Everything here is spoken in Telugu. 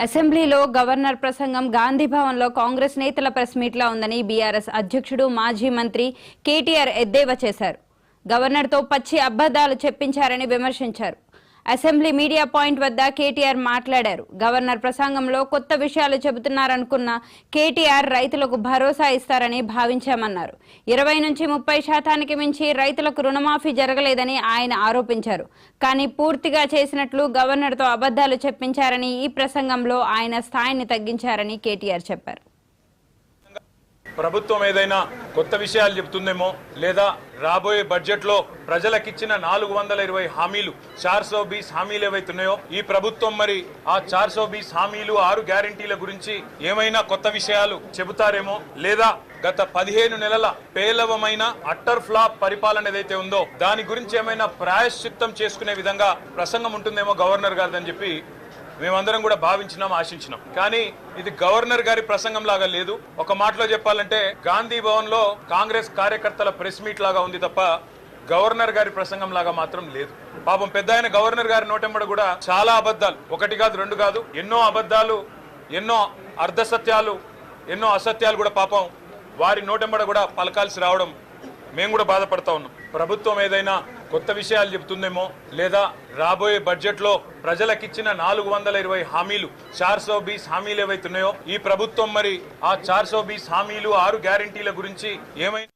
అసెంబ్లీలో గవర్నర్ ప్రసంగం గాంధీ భవన్లో కాంగ్రెస్ నేతల ప్రెస్ మీట్లా ఉందని బీఆర్ఎస్ అధ్యక్షుడు మాజీ మంత్రి కేటీఆర్ ఎద్దేవా చేశారు. గవర్నర్తో పచ్చి అబద్ధాలు చెప్పించారని విమర్శించారు. అసెంబ్లీ మీడియా పాయింట్ వద్ద కేటీఆర్ మాట్లాడారు. గవర్నర్ ప్రసంగంలో కొత్త విషయాలు చెబుతున్నారనుకున్న కేటీఆర్ రైతులకు భరోసా ఇస్తారని భావించామన్నారు. 20 నుంచి 30% మించి రైతులకు రుణమాఫీ జరగలేదని ఆయన ఆరోపించారు. కానీ పూర్తిగా చేసినట్లు గవర్నర్తో అబద్ధాలు చెప్పించారని ఈ ప్రసంగంలో ఆయన స్థాయిని తగ్గించారని కేటీఆర్ చెప్పారు. ప్రభుత్వం ఏదైనా కొత్త విషయాలు చెబుతుందేమో లేదా రాబోయే బడ్జెట్ లో ప్రజలకిచ్చిన 420 హామీలు 420 హామీలు ఏవైతున్నాయో ఈ ప్రభుత్వం మరి ఆ 420 హామీలు 6 గ్యారంటీల గురించి ఏమైనా కొత్త విషయాలు చెబుతారేమో లేదా గత 15 నెలల పేలవమైన అట్టర్ ఫ్లాప్ పరిపాలన ఏదైతే ఉందో దాని గురించి ఏమైనా ప్రాయశ్చిత్తం చేసుకునే విధంగా ప్రసంగం ఉంటుందేమో గవర్నర్ గారిదని చెప్పి మేమందరం కూడా భావించినాం, ఆశించినాం. కానీ ఇది గవర్నర్ గారి ప్రసంగం లాగా లేదు. ఒక మాటలో చెప్పాలంటే గాంధీ భవన్ లో కాంగ్రెస్ కార్యకర్తల ప్రెస్ మీట్ లాగా ఉంది తప్ప గవర్నర్ గారి ప్రసంగం లాగా మాత్రం లేదు. పాపం పెద్ద ఆయన గవర్నర్ గారి నోటెంబడ కూడా చాలా అబద్ధాలు, ఒకటి కాదు రెండు కాదు, ఎన్నో అబద్ధాలు, ఎన్నో అర్ధసత్యాలు, ఎన్నో అసత్యాలు కూడా పాపం వారి నోటెంబడ కూడా పలకాల్సి రావడం మేము కూడా బాధపడతా ఉన్నాం. ప్రభుత్వం ఏదైనా కొత్త విషయాలు చెబుతుందేమో లేదా రాబోయే బడ్జెట్ లో ప్రజలకిచ్చిన 420 హామీలు 420 హామీలు ఏవైతున్నాయో ఈ ప్రభుత్వం మరి ఆ 420 హామీలు 6 గ్యారంటీల గురించి ఏమైనా